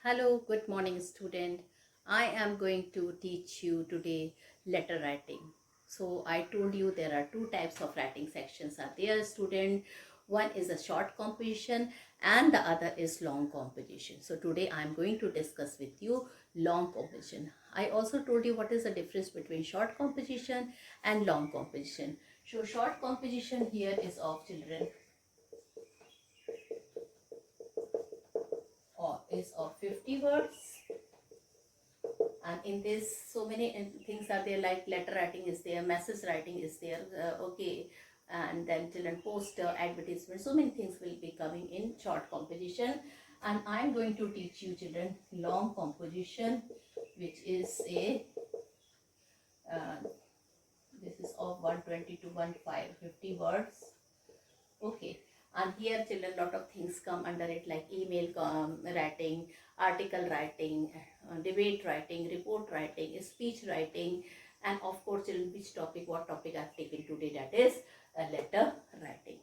Hello, good morning, student. I am going to teach you today letter writing. So I told you there are two types of writing sections are there, student. One is a short composition and the other is long composition. So today I am going to discuss with you long composition. I also told you what is the difference between short composition and long composition. So short composition here is of children or is of 50 words, and in this so many things are there, like letter writing is there, message writing is there, okay, and then children poster advertisement, so many things will be coming in short composition. And I'm going to teach you children long composition, which is a uh, this is of 120 to 150 words. Okay, and here children lot of things come under it, like email writing, article writing, debate writing, report writing, speech writing, and of course children which topic, what topic I've taken today, that is letter writing.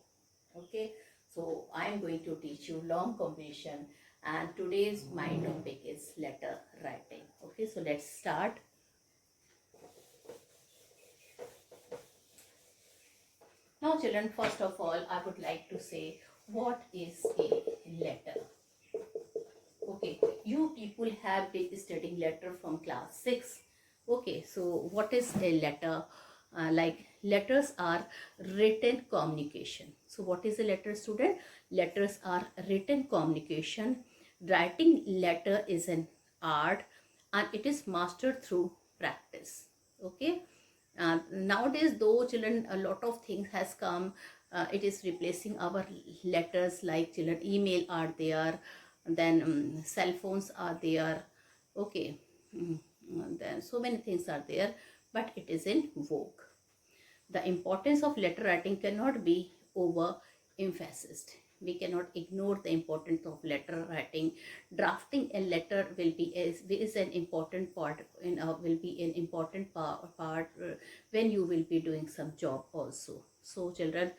Okay, so I am going to teach you long composition, and today's my topic is letter writing. Okay, so let's start. Now children, first of all I would like to say what is a letter. Okay, you people have been studying letter from class 6. Okay, so what is a letter? Like letters are written communication. So what is a letter, student? Letters are written communication. Writing letter is an art and it is mastered through practice. Okay, nowadays though children, a lot of things has come, it is replacing our letters, like children email are there, then cell phones are there. Okay, and then so many things are there, but it is in vogue. The importance of letter writing cannot be over emphasized. We cannot ignore the importance of letter writing. Drafting a letter will be is an important part in will be an important part when you will be doing some job also. So children,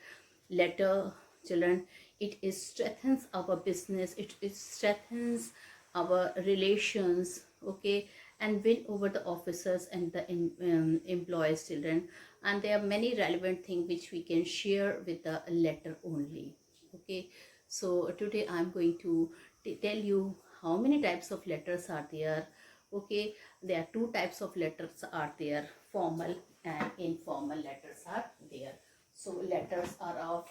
letter, children, it is strengthens our business, it strengthens our relations. Okay, and win over the officers and the employees, children. And there are many relevant things which we can share with the letter only. Okay, so today I'm going to tell you how many types of letters are there. Okay, there are two types of letters are there, formal and informal letters are there. So letters are of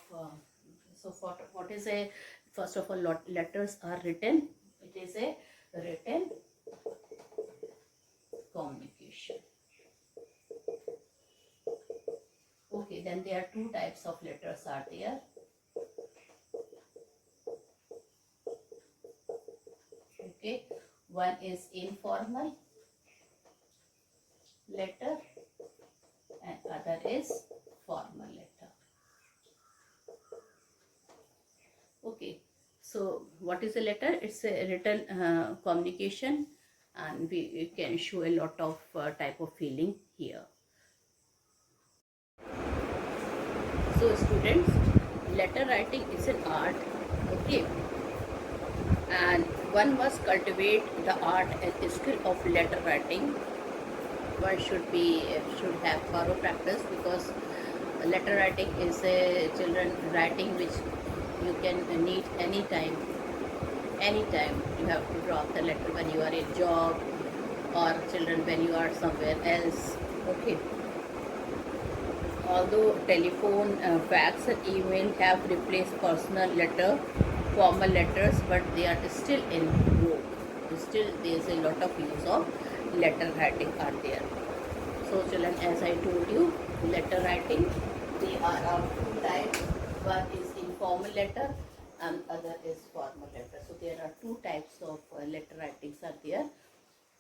so for what is a, first of all, letters are written, it is a written communication. Okay, then there are two types of letters are there. Okay, one is informal letter and other is formal letter. Okay, so what is a letter? It's a written communication, and we can show a lot of type of feeling here. So students, letter writing is an art. Okay, and one must cultivate the art and skill of letter writing. One should have thorough practice, because letter writing is a children writing which you can need anytime. Anytime you have to drop the letter when you are in job, or children when you are somewhere else. Okay, although telephone, fax and email have replaced personal letter, formal letters, but they are still in vogue. Still there is a lot of use of letter writing are there. So children, as I told you, letter writing, they are of two types. One is informal letter and other is formal letter. So there are two types of letter writings are there,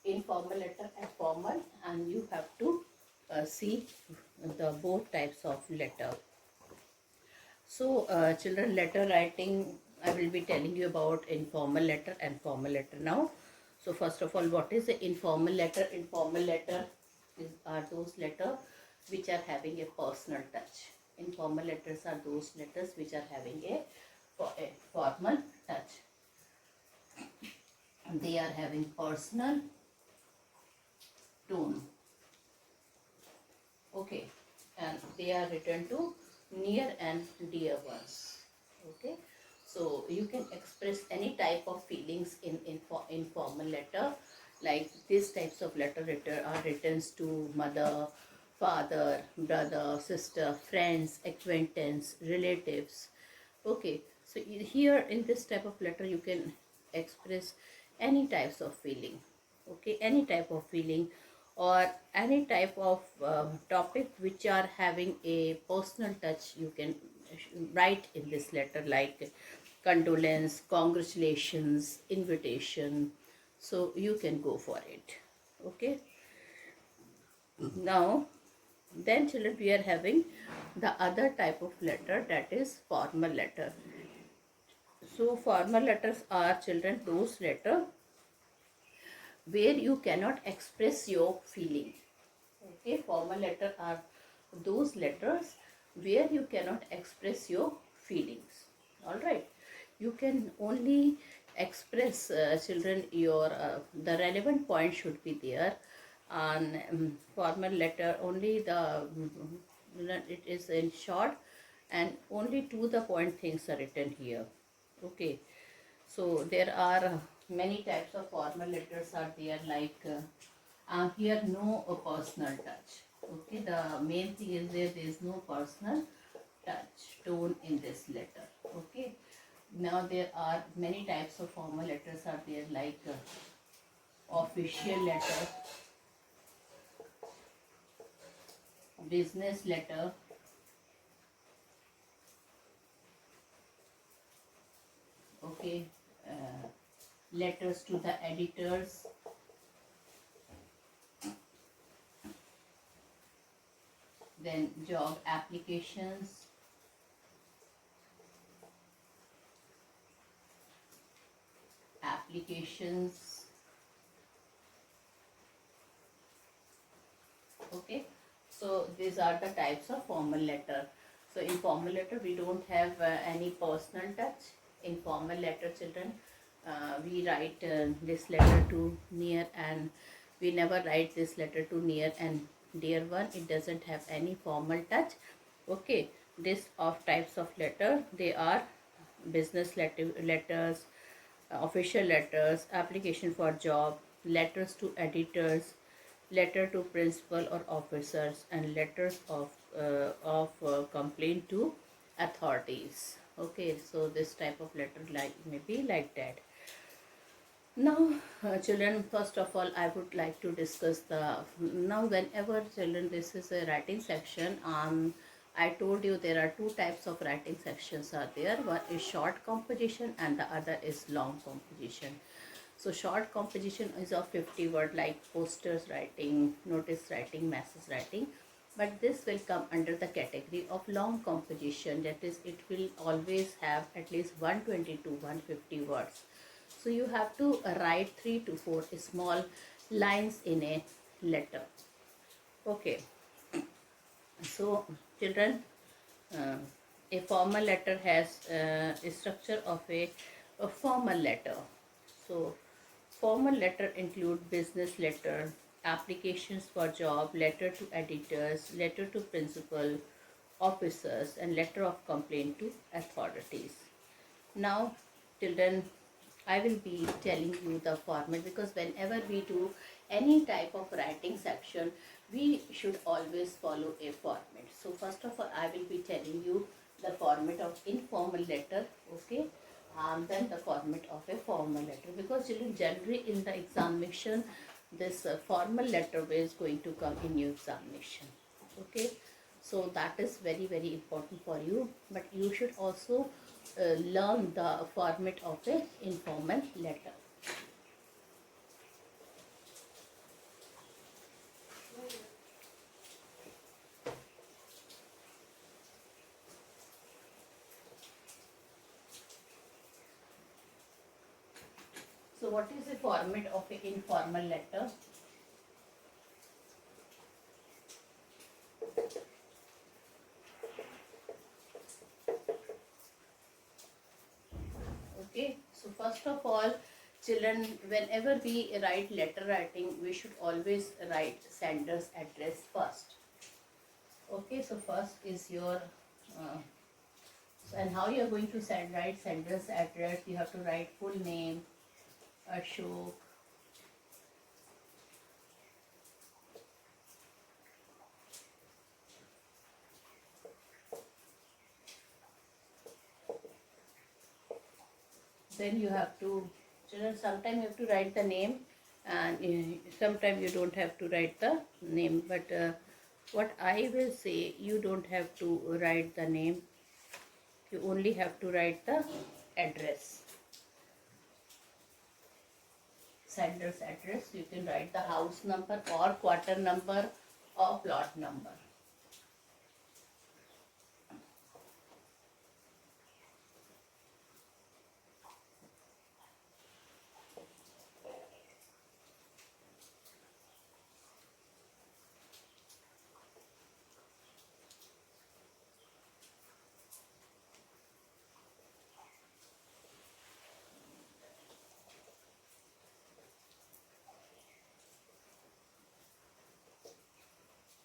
informal letter and formal, and you have to see the both types of letter. So children, letter writing, I will be telling you about informal letter and formal letter now. So first of all, what is the informal letter? Informal letter are those letters which are having a personal touch. Informal letters are those letters which are having a formal touch. they are having personal tone. Okay, and they are written to near and dear ones. Okay, so you can express any type of feelings in informal letter, like these types of letter are written to mother, father, brother, sister, friends, acquaintance, relatives. Okay, so here in this type of letter you can express any types of feeling. Okay, any type of feeling or any type of topic which are having a personal touch, you can write in this letter, like condolence, congratulations, invitation. So you can go for it. Okay, now then children, we are having the other type of letter, that is formal letter. So formal letters are, children, those letter where you cannot express your feeling. Okay, formal letter are those letters where you cannot express your feelings. All right, you can only express, children, your the relevant point should be there. On formal letter, only the it is in short, and only to the point things are written here. Okay, so there are many types of formal letters are there, like here no personal touch. Okay, the main thing is there is no personal touch tone in this letter. Okay, now there are many types of formal letters are there, like official letter, business letter, okay, letters to the editors, then job applications, applications. Okay, so these are the types of formal letter. So in formal letter we don't have any personal touch. In formal letter, children, we write this letter to near, and we never write this letter to near and dear one. It doesn't have any formal touch. Okay, this of types of letter, they are business letters, official letters, application for job, letters to editors, letter to principal or officers, and letters of complaint to authorities. Okay, so this type of letter like maybe like that. Now, children, first of all, I would like to discuss the, now whenever children, this is a writing section. I told you there are two types of writing sections are there. One is short composition and the other is long composition. So short composition is of 50 word, like posters writing, notice writing, message writing. But this will come under the category of long composition. That is, it will always have at least 120 to 150 words. So you have to write 3 to 4 small lines in a letter. Okay. So children, uh, a formal letter has a structure of a formal letter. So formal letter include business letter, applications for job, letter to editors, letter to principal, officers, and letter of complaint to authorities. Now, children, I will be telling you the format, because whenever we do any type of writing section, we should always follow a format. So first of all, I will be telling you the format of informal letter, okay, then the format of a formal letter, because children, generally in the examination, this formal letter is going to come in your examination. Okay, so that is very very important for you, but you should also learn the format of a informal letter. So what is the format of an informal letter? Okay, so first of all, Children, whenever we write letter writing, we should always write sender's address first. Okay, so first is your uh, and how you are going to write sender's address. You have to write full name, Ashok, then you have to, children, sometimes you have to write the name, and sometimes you don't have to write the name, but what I will say, you don't have to write the name, you only have to write the address, sender's address. You can write the house number or quarter number or plot number.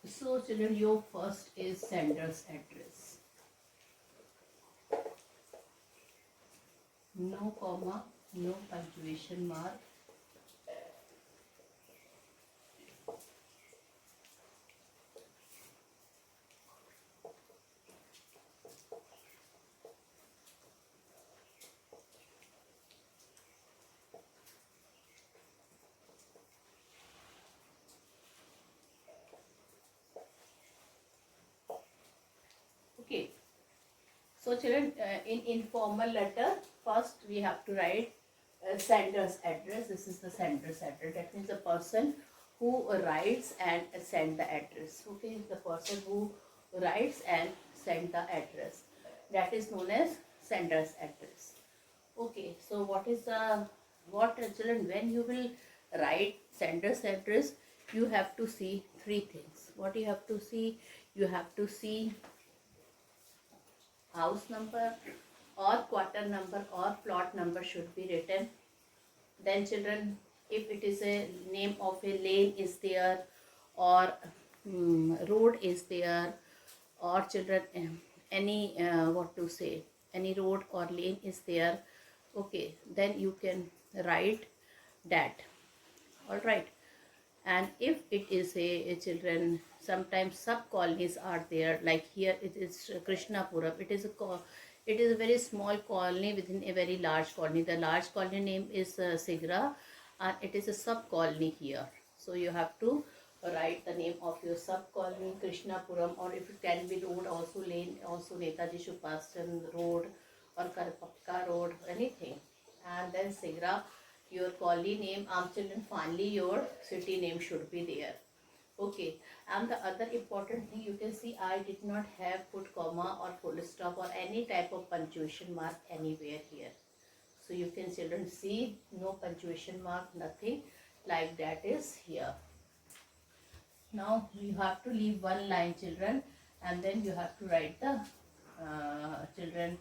So children, your first is sender's address. No comma, no punctuation mark. Okay. So children, in informal letter, first we have to write sender's address. This is the sender's address. That means the person who writes and send the address. Okay, the person who writes and send the address. That is known as sender's address. Okay, so what children, when you will write sender's address, you have to see three things. What you have to see? You have to see house number or quarter number or plot number should be written. Then children, if it is a name of a lane is there, or road is there, or children, any what to say, any road or lane is there, okay, then you can write that. All right. And if it is a children, sometimes sub colonies are there, like here it is Krishnapuram. It is a very small colony within a very large colony. The large colony name is Sigra, and it is a sub colony here. So you have to write the name of your sub colony, Krishnapuram, or if it can be road also, lane also, Netaji Subhaschandra Road or Karpakka Road, anything. And then Sigra, your colony name, children, finally your city name should be there. Okay, and the other important thing you can see, I did not have put comma or full stop or any type of punctuation mark anywhere here. So you can children see no punctuation mark, nothing like that is here. Now you have to leave one line, children, and then you have to write the children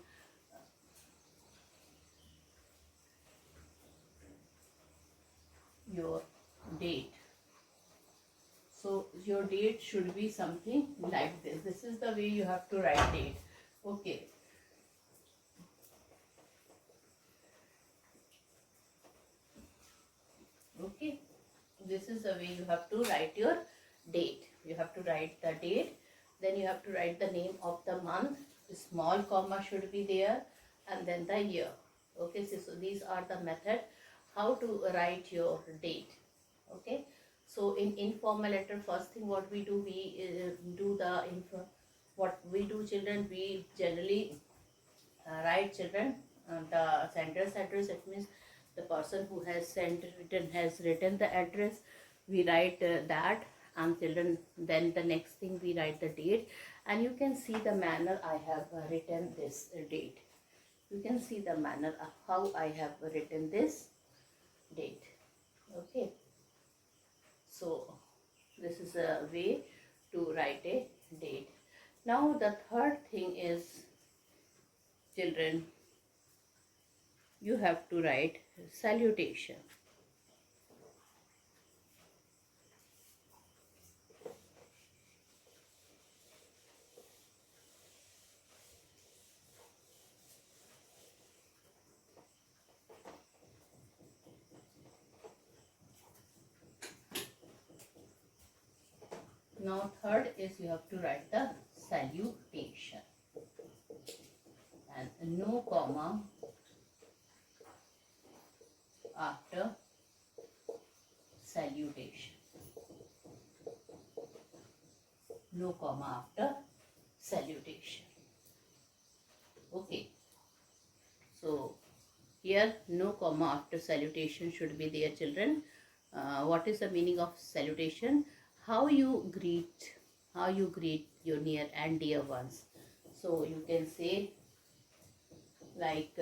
your date. So your date should be something like this. This is the way you have to write date. Okay. Okay. This is the way you have to write your date. You have to write the date. Then you have to write the name of the month. A small comma should be there, and then the year. Okay. So these are the method how to write your date. Okay. So in informal letter, first thing what we do, we do the what we do, children, we generally write, children, the sender's address. It means the person who has written the address. We write that, and children, then the next thing we write the date, and you can see the manner I have written this date. You can see the manner of how I have written this date. Okay. So this is a way to write a date. Now the third thing is, children, you have to write salutation. Now third is you have to write the salutation, and no comma after salutation. No comma after salutation. Okay. So here no comma after salutation should be there, children. What is the meaning of salutation? How you greet your near and dear ones. So you can say like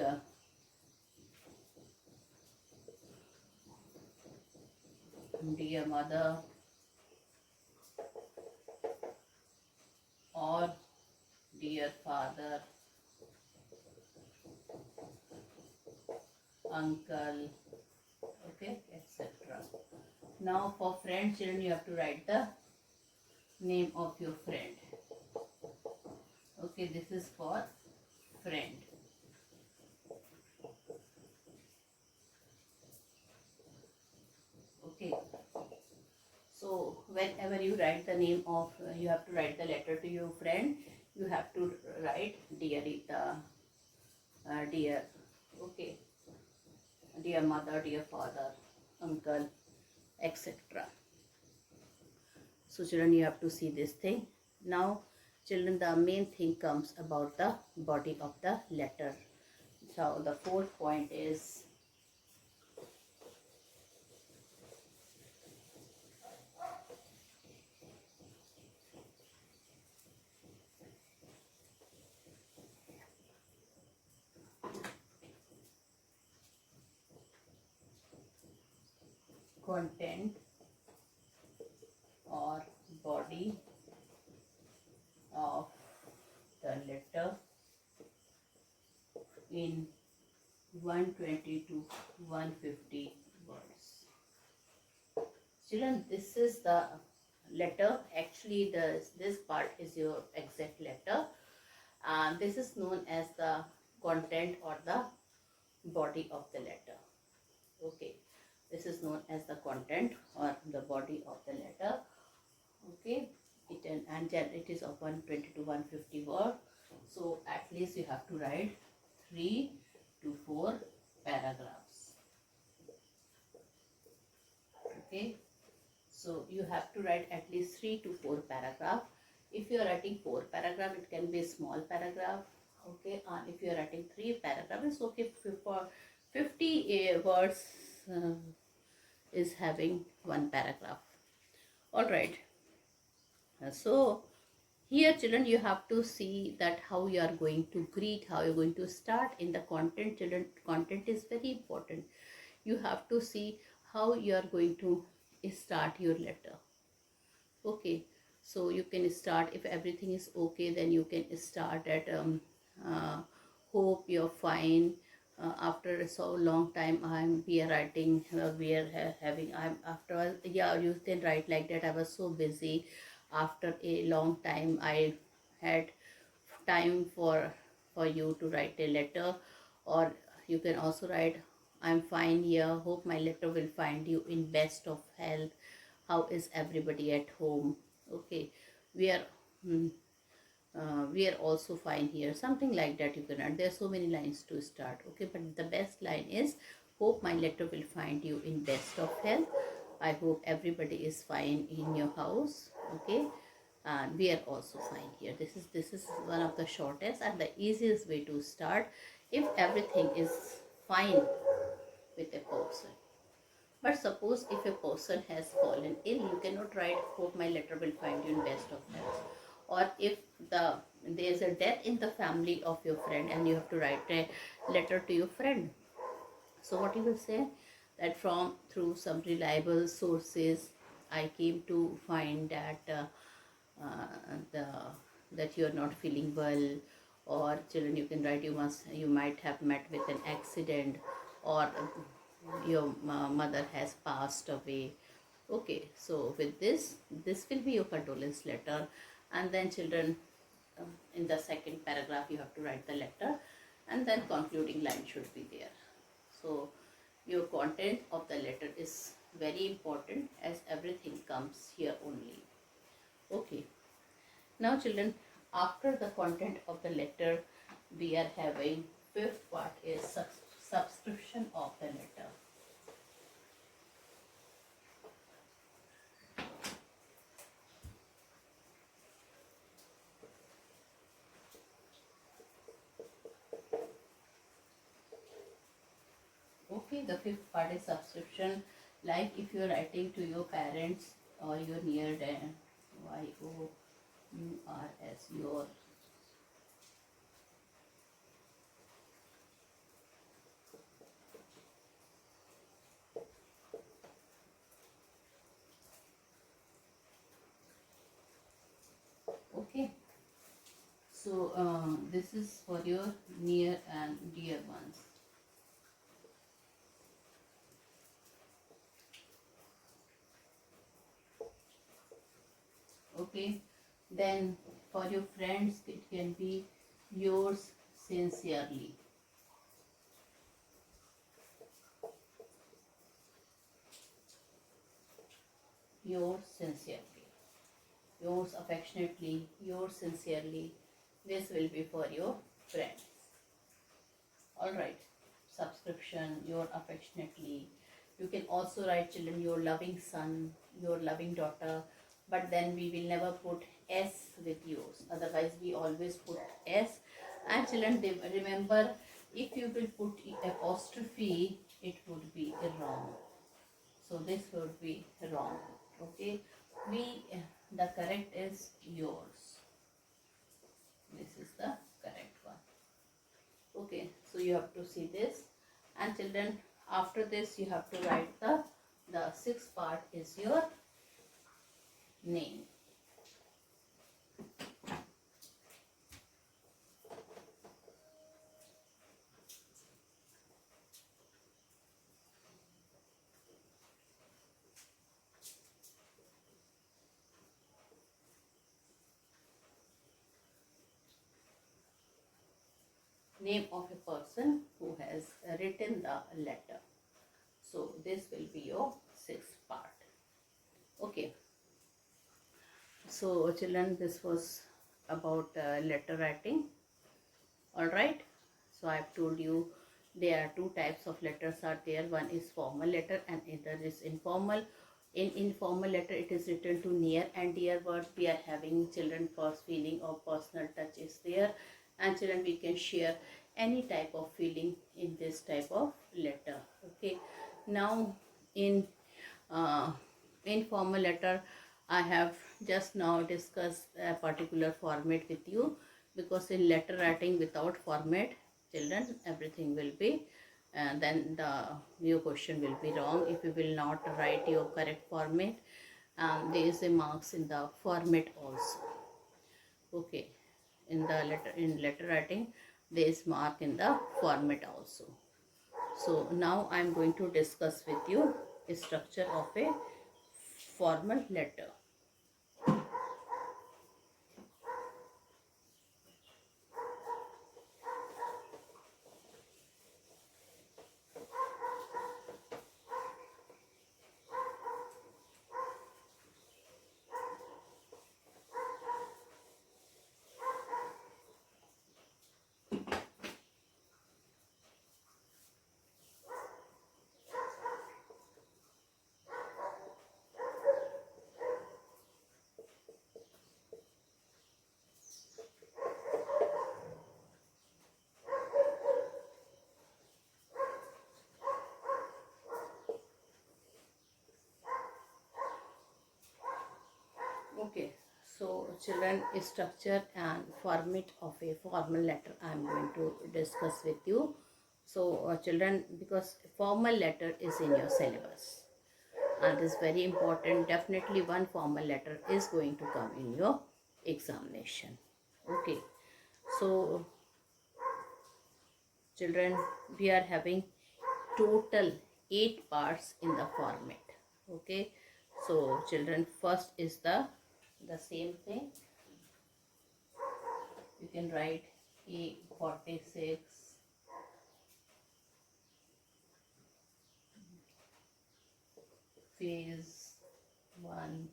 dear mother, or dear father, uncle, okay, etc. Now for friend, children, you have to write the name of your friend. Okay, this is for friend. Okay, so whenever you write the name of, you have to write the letter to your friend, you have to write dear Rita, dear, okay, dear mother, dear father, uncle, etc. So children, you have to see this thing. Now children, the main thing comes about the body of the letter. So the fourth point is content or body of the letter in 120 to 150 words. Children, this is the letter. Actually, this part is your exact letter, and this is known as the content or the body of the letter. Okay, this is known as the content or the body of the letter. Okay, it is of 120 to 150 word. So at least you have to write 3 to 4 paragraphs. Okay, so you have to write at least 3 to 4 paragraph. If you are writing 4 paragraph, it can be a small paragraph. Okay, and if you are writing 3 paragraph, it's okay. For 50 words is having 1 paragraph. All right. So here children, you have to see that how you are going to greet, how you're going to start in the content. Children, content is very important. You have to see how you are going to start your letter. Okay, so you can start, if everything is okay, then you can start at hope you're fine. After so long time we are writing, we are having, I'm after, yeah, you can write like that. I was so busy. After a long time I had time for you to write a letter. Or you can also write, I'm fine here, hope my letter will find you in best of health. How is everybody at home? Okay, we are we are also fine here, something like that. You can add, there are so many lines to start. Okay, but the best line is, hope my letter will find you in best of health. I hope everybody is fine in your house. Okay, and we are also fine here. This is one of the shortest and the easiest way to start if everything is fine with a person. But suppose if a person has fallen ill, you cannot write, hope my letter will find you in best of health. Or if there is a death in the family of your friend and you have to write a letter to your friend. So what you will say, that from through some reliable sources, I came to find that the that you are not feeling well, or children you can write you might have met with an accident, or your mother has passed away. Okay, so with this will be your condolence letter. And then children, in the second paragraph you have to write the letter, and then concluding line should be there. So your content of the letter is very important, as everything comes here only. Okay, now children, after the content of the letter, we are having fifth part is subscription of the letter. Okay, the fifth part is subscription. Like if you are writing to your parents or your near YOURS, your. Okay, so this is for your near and dear ones. Okay, then for your friends it can be yours sincerely. Yours sincerely, yours affectionately, yours sincerely. This will be for your friends. All right, subscription, your affectionately. You can also write children your loving son, your loving daughter, but then we will never put S with yours. Otherwise, we always put S. And children, remember, if you will put apostrophe, it would be wrong. So this would be wrong. Okay, the correct is yours. This is the correct one. Okay, so you have to see this. And children, after this you have to write the sixth part is your name. Name of a person who has written the letter. So this will be your sixth part. Okay, so children, this was about letter writing. All right, so I have told you there are two types of letters are there. One is formal letter and other is informal. In informal letter it is written to near and dear words. We are having children first feeling or personal touch is there, and children we can share any type of feeling in this type of letter. Okay, now in informal letter I have just now discussed a particular format with you, because in letter writing without format, children, everything will be then your question will be wrong if you will not write your correct format. There is a marks in the format also. Okay, in the letter writing there is mark in the format also. So now I am going to discuss with you a structure of a formal letter. Okay, so children, structure and format of a formal letter I am going to discuss with you. So children, because formal letter is in your syllabus and is very important, definitely one formal letter is going to come in your examination. Okay, so children, we are having total 8 parts in the format. Okay, so children, first is the same thing. You can write A46, phase 1,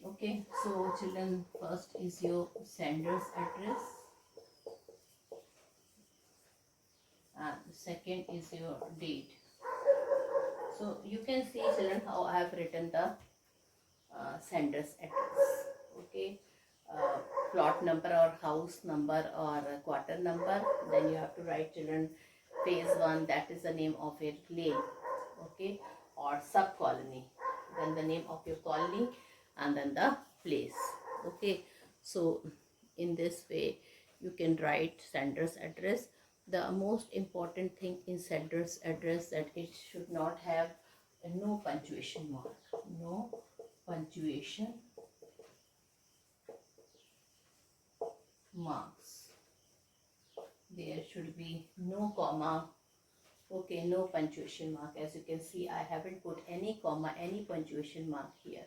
okay. So children, first is your sender's address, and second is your date. So you can see, children, how I have written the sender's address. Okay, uh, plot number or house number or quarter number. Then you have to write, children, phase 1, that is the name of your lane. Okay, or sub colony, then the name of your colony, and then the place. Okay, so in this way you can write sender's address. The most important thing in sender's address, that it should not have no punctuation mark, no punctuation marks. There should be no comma. Okay, no punctuation mark. As you can see, I haven't put any comma, any punctuation mark here.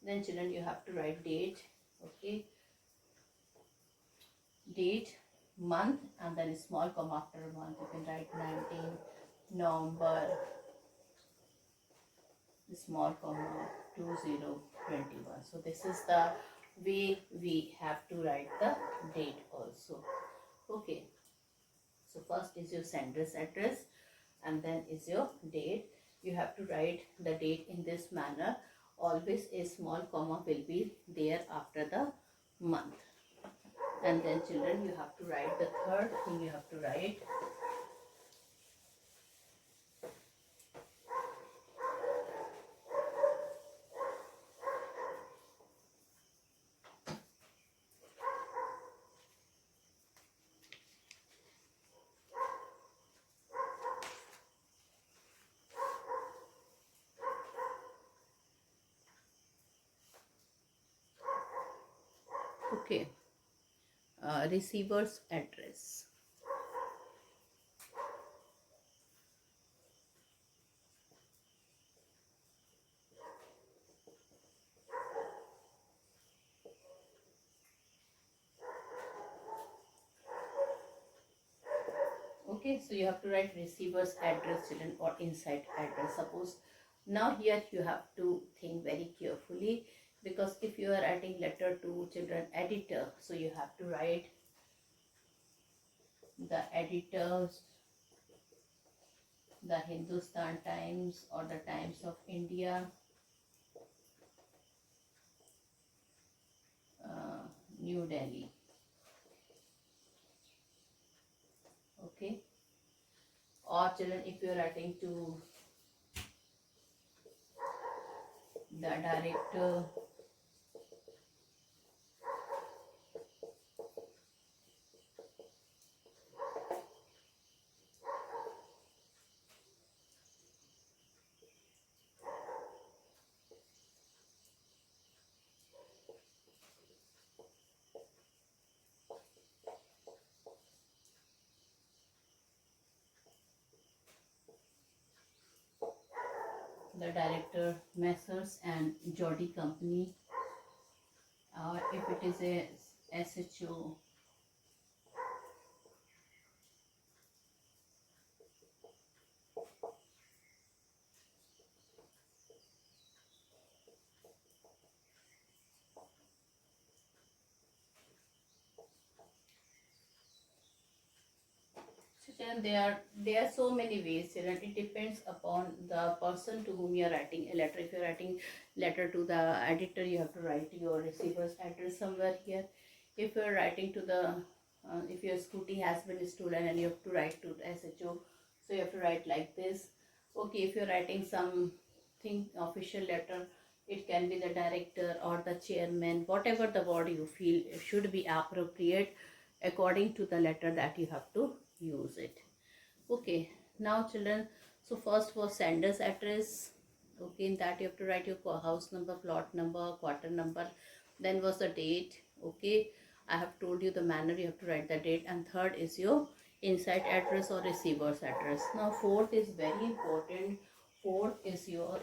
Then children, you have to write date. Okay, date, month, and then a small comma after a month. You can write 19 November, small comma 2021. So this is the way we have to write the date also. Okay, so first is your sender's address, and then is your date. You have to write the date in this manner. Always a small comma will be there after the month. And then children, you have to write the third thing. You have to write okay, receiver's address. Okay, so you have to write receiver's address, children, or inside address. Suppose now here you have to think very carefully, because if you are writing letter to children editor, so you have to write the editors, the Hindustan Times or the Times of India, New Delhi. Okay, or children, if you are writing to the director, Messrs and Jody Company, or if it is a SHO, Children, there are so many ways, children. It depends upon the person to whom you are writing a letter. If you are writing letter to the editor, you have to write your receiver's address somewhere here. If you are writing to the if your scooty has been stolen and you have to write to the SHO, so you have to write like this. Okay, if you are writing something official letter, it can be the director or the chairman, whatever the word you feel should be appropriate according to the letter that you have to use it. Okay, now children, so first was sender's address. Okay, in that you have to write your house number, plot number, quarter number. Then was the date. Okay, I have told you the manner, you have to write the date. And third is your inside address or receiver's address. Now fourth is very important. Fourth is your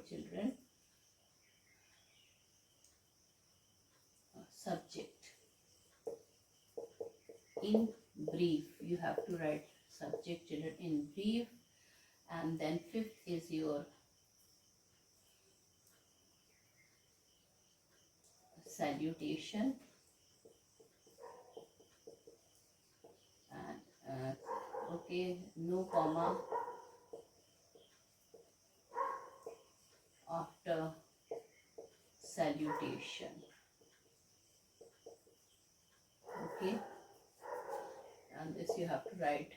children subject. In brief, you have to write subject, children, in brief. And then fifth is your salutation. And okay, no comma after salutation. Okay, and this you have to write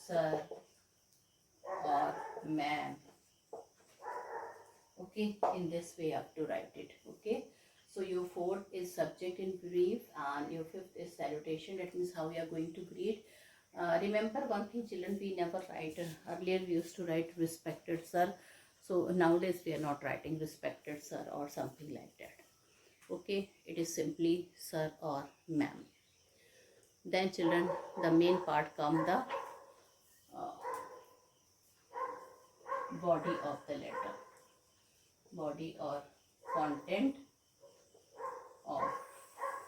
sir or ma'am. Okay, in this way you have to write it. Okay, so your fourth is subject in brief and your fifth is salutation. That means how you are going to greet. Remember one thing, children, we never write, earlier we used to write respected sir. So nowadays we are not writing respected sir or something like that. Okay, it is simply sir or ma'am. Then children, the main part come the body of the letter. Body or content of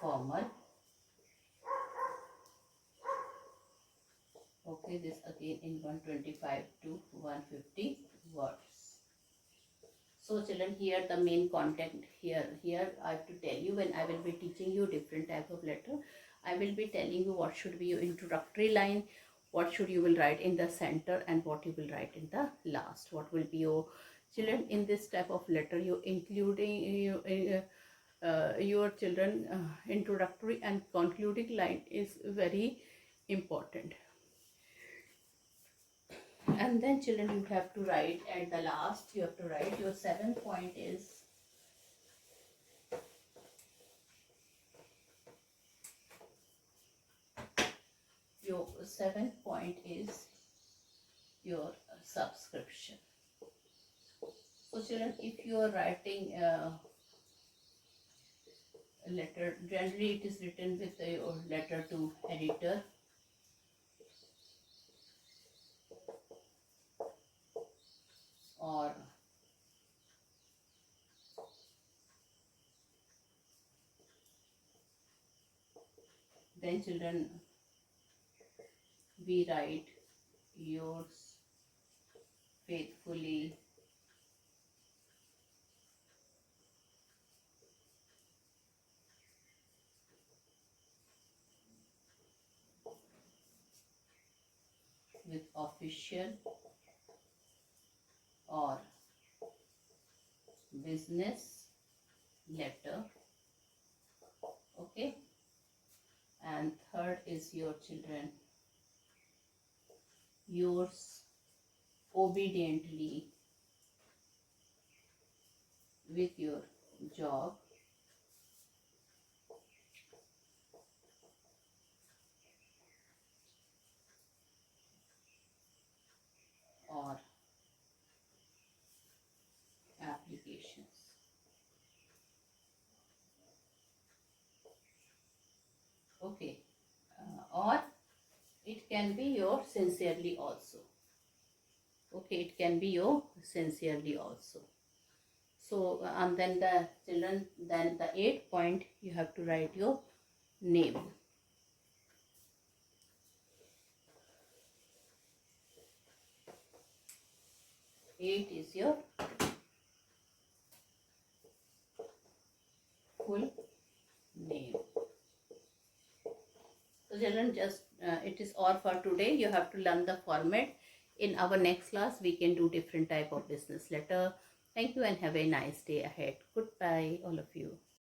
formal. Okay, this again in 125 to 150 words. So children, here the main content, here I have to tell you, when I will be teaching you different type of letter, I will be telling you what should be your introductory line, what should you will write in the center, and what you will write in the last. What will be your, children, in this type of letter, you including your children introductory and concluding line is very important. And then children, you have to write at the last, you have to write your 7 point is your 7 point is your subscription. So children, if you are writing a letter, generally it is written with your letter to editor, or then children, we write yours faithfully, with official or business letter. Okay, and third is your children, yours obediently, with your job or applications. Okay, or it can be your sincerely also. Okay, it can be your sincerely also. So and then the children, then the 8th point, you have to write your name. Eight is your full name. So children, just it is all for today. You have to learn the format. In our next class, we can do different type of business letter. Thank you and have a nice day ahead. Goodbye, all of you.